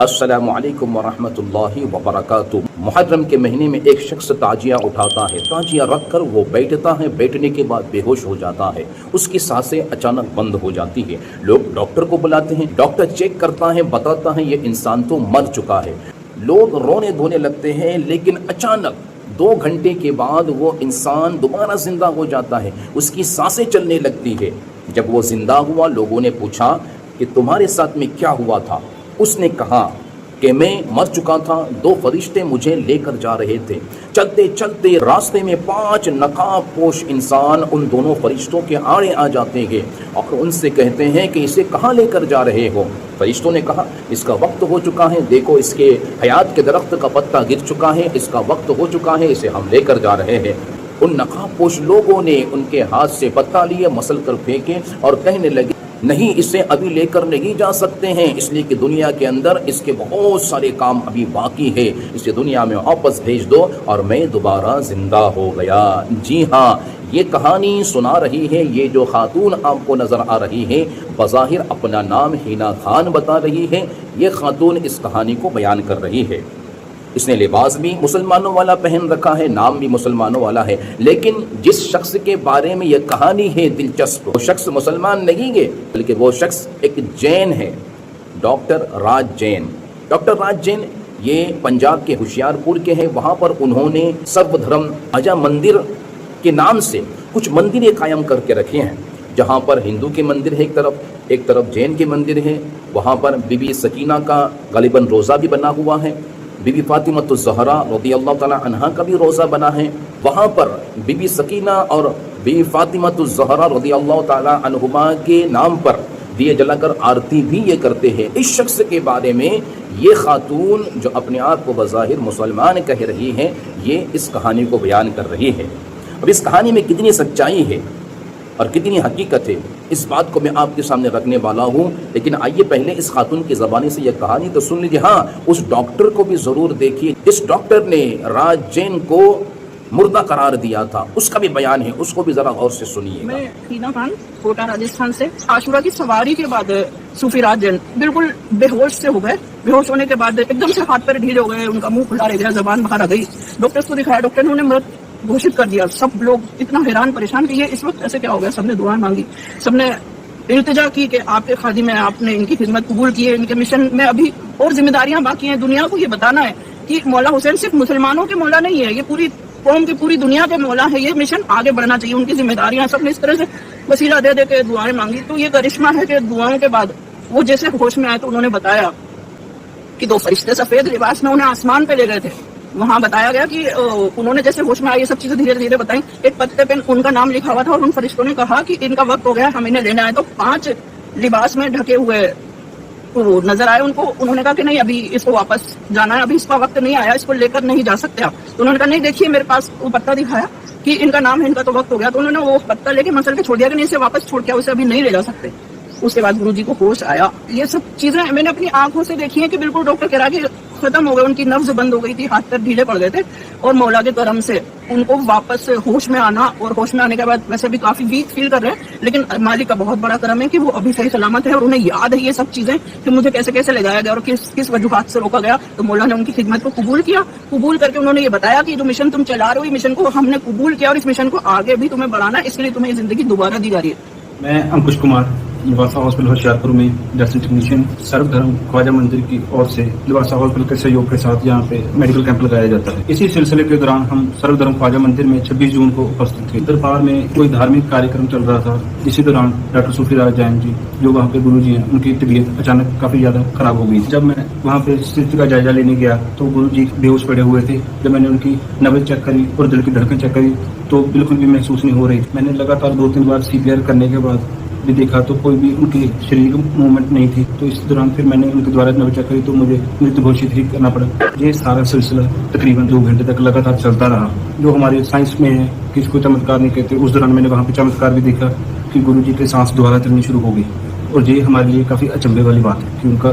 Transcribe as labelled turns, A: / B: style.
A: السلام علیکم ورحمۃ اللہ وبرکاتہ۔ محرم کے مہینے میں ایک شخص تاجیہ اٹھاتا ہے، تاجیہ رکھ کر وہ بیٹھتا ہے، بیٹھنے کے بعد بے ہوش ہو جاتا ہے، اس کی سانسیں اچانک بند ہو جاتی ہے۔ لوگ ڈاکٹر کو بلاتے ہیں، ڈاکٹر چیک کرتا ہے، بتاتا ہے یہ انسان تو مر چکا ہے۔ لوگ رونے دھونے لگتے ہیں، لیکن اچانک 2 گھنٹے کے بعد وہ انسان دوبارہ زندہ ہو جاتا ہے، اس کی سانسیں چلنے لگتی ہے۔ جب وہ زندہ ہوا، لوگوں نے پوچھا کہ تمہارے ساتھ میں کیا ہوا تھا؟ اس نے کہا کہ میں مر چکا تھا، 2 فرشتے مجھے لے کر جا رہے تھے، چلتے چلتے راستے میں 5 نقاب پوش انسان ان دونوں فرشتوں کے آڑے آ جاتے ہیں اور ان سے کہتے ہیں کہ اسے کہاں لے کر جا رہے ہو؟ فرشتوں نے کہا اس کا وقت ہو چکا ہے، دیکھو اس کے حیات کے درخت کا پتا گر چکا ہے، اس کا وقت ہو چکا ہے، اسے ہم لے کر جا رہے ہیں۔ ان نقاب پوش لوگوں نے ان کے ہاتھ سے پتا لیے، مسل کر پھینکے اور کہنے لگے نہیں، اسے ابھی لے کر نہیں جا سکتے ہیں، اس لیے کہ دنیا کے اندر اس کے بہت سارے کام ابھی باقی ہے، اسے دنیا میں واپس بھیج دو اور میں دوبارہ زندہ ہو گیا۔ جی ہاں، یہ کہانی سنا رہی ہے، یہ جو خاتون آپ کو نظر آ رہی ہے، بظاہر اپنا نام حنا خان بتا رہی ہے، یہ خاتون اس کہانی کو بیان کر رہی ہے۔ اس نے لباس بھی مسلمانوں والا پہن رکھا ہے، نام بھی مسلمانوں والا ہے، لیکن جس شخص کے بارے میں یہ کہانی ہے دلچسپ، وہ شخص مسلمان نہیں ہے بلکہ وہ شخص ایک جین ہے، ڈاکٹر راج جین۔ ڈاکٹر راج جین یہ پنجاب کے ہوشیار پور کے ہیں، وہاں پر انہوں نے سرو دھرم اجا مندر کے نام سے کچھ مندریں قائم کر کے رکھے ہیں، جہاں پر ہندو کے مندر ہے ایک طرف جین کے مندر ہے، وہاں پر بی بی سکینہ کا غالباً روزہ بھی بنا ہوا ہے، بی بی فاطمہ الزہرا رضی اللہ تعالی عنہا کا بھی روزہ بنا ہے، وہاں پر بی بی سکینہ اور بی بی فاطمہ الزہرا رضی اللہ تعالی عنہما کے نام پر دیے جلا کر آرتی بھی یہ کرتے ہیں۔ اس شخص کے بارے میں یہ خاتون جو اپنے آپ کو بظاہر مسلمان کہہ رہی ہے، یہ اس کہانی کو بیان کر رہی ہے۔ اب اس کہانی میں کتنی سچائی ہے اور کتنی حقیقت ہے، اس بات کو میں آپ کے سامنے رکھنے والا ہوں، لیکن آئیے پہلے اس خاتون کی زبانی سے یہ کہانی تو سن لیجیے۔ ہاں، اس ڈاکٹر کو بھی ضرور دیکھیے، اس ڈاکٹر نے راج جین کو مردہ قرار دیا تھا، اس کا بھی بیان ہے، اس کو بھی ذرا غور سے سنیے۔
B: میں حنا خان کوٹا راجستھان سے، عاشورہ کی سواری کے بعد صوفی راج جین بالکل بے ہوش سے ہو گئے، بے ہوش ہونے کے بعد ایک دم سے ہاتھ پیر ڈھیلے ہو گئے، ان کا منہ کھلا رہ گیا، زبان باہر آ گئی، ڈاکٹر کو دکھایا، ڈاکٹر نے انہیں مرد گھوشت کر دیا۔ سب لوگ اتنا حیران پریشان کہ یہ اس وقت ایسے کیا ہو گیا، سب نے دعائیں مانگی، سب نے التجا کی کہ آپ کے خادم ہیں، آپ نے ان کی خدمت قبول کی ہے، ان کے مشن میں ابھی اور ذمہ داریاں باقی ہیں، دنیا کو یہ بتانا ہے کہ مولا حسین صرف مسلمانوں کے مولا نہیں ہے، یہ پوری قوم کی پوری دنیا کے مولا ہے، یہ مشن آگے بڑھنا چاہیے، ان کی ذمہ داریاں، سب نے اس طرح سے وسیلہ دے دے کے دعائیں مانگی۔ تو یہ کرشمہ ہے کہ دعاؤں کے بعد وہ جیسے ہوش میں آئے تو انہوں نے بتایا کہ 2 فرشتے سفید لباس میں انہیں آسمان پہ لے گئے تھے، وہاں بتایا گیا کہ انہوں نے جیسے ہوش میں آئی یہ سب چیزیں دھیرے دھیرے بتائیں، ایک پتے پہ ان کا نام لکھا ہوا تھا اور ان فرشتوں نے کہا کہ ان کا وقت ہو گیا، ہم انہیں لینے آئے، تو 5 لباس میں ڈھکے ہوئے وہ نظر آئے ان کو، انہوں نے کہا کہ نہیں، ابھی اس کو واپس جانا ہے، ابھی اس کا وقت نہیں آیا، اس کو لے کر نہیں جا سکتے آپ۔ تو انہوں نے کہا نہیں، دیکھیے میرے پاس وہ پتہ دکھایا کہ ان کا نام ہے، ان کا تو وقت ہو گیا، تو انہوں نے وہ پتہ لے کے مسل کے چھوڑ دیا کہ نہیں، اسے واپس چھوڑ کے اسے ابھی نہیں لے جا سکتے۔ اس کے بعد گرو جی کو ہوش آیا۔ یہ سب چیزیں میں نے اپنی آنکھوں سے دیکھی ہیں کہ بالکل ڈاکٹر کہہ رہا کہ ختم ہو گئے، ان کی نبض بند ہو گئی تھی، ہاتھ پیر ڈھیلے پڑ گئے تھے، اور مولا کے کرم سے ان کو واپس ہوش میں آنا، اور ہوش میں آنے کے بعد ویسے بھی کافی ویک فیل کر رہے ہیں، لیکن مالک کا بہت بڑا کرم ہے کہ وہ ابھی صحیح سلامت ہے، اور انہیں یاد ہے یہ سب چیزیں کہ مجھے کیسے کیسے لے جایا گیا اور کس وجوہات سے روکا گیا۔ تو مولا نے ان کی خدمت کو قبول کیا، قبول کر کے انہوں نے یہ بتایا کہ جو مشن تم چلا رہے ہو، یہ مشن کو ہم نے قبول کیا، اور اس مشن کو آگے بھی تمہیں بڑھانا ہے، اس کے لیے تمہیں یہ زندگی دوبارہ دی جا رہی ہے۔
C: میں انکش کمار، لباسا ہاسپٹل ہوشیارپور میں ڈیسٹرکٹ ٹیکنیشین، سرو دھرم خواجہ مندر کی اور سے لباسا ہاسپٹل کے سہیوگ کے ساتھ یہاں پہ میڈیکل کیمپ لگایا جاتا ہے۔ اسی سلسلے کے دوران ہم سرو دھرم خواجہ مندر میں 26 جون کو اپستھت تھے۔ دربار میں کوئی دھارمک کاریہ چل رہا تھا، اسی دوران ڈاکٹر صوفی راج جین جی جو وہاں پہ گرو جی ہیں، ان کی طبیعت اچانک کافی زیادہ خراب ہو گئی۔ جب میں وہاں پہ استھتی کا جائزہ لینے گیا تو گرو جی بے ہوش پڑے ہوئے تھے۔ جب میں نے ان کی نبض چیک کری اور دل کی دھڑکن چیک کری تو بالکل بھی محسوس نہیں ہو رہی۔ میں نے لگاتار 2-3 بار CPR کرنے کے بعد بھی دیکھا تو کوئی بھی ان کی شریر موومنٹ نہیں تھی۔ تو اس دوران پھر میں نے ان کے دوارا نبض چیک کری تو مجھے مرت گھوشت ہی کرنا پڑا۔ یہ سارا سلسلہ تقریباً 2 گھنٹے تک لگاتار چلتا رہا، جو ہمارے سائنس میں ہے کہ اس کو چمتکار نہیں کہتے۔ اس دوران میں نے وہاں پہ چمتکار بھی دیکھا کہ گرو جی کے سانس دوبارہ چلنی شروع ہو گئی، اور یہ ہمارے لیے کافی اچنبھے والی بات ہے کہ ان کا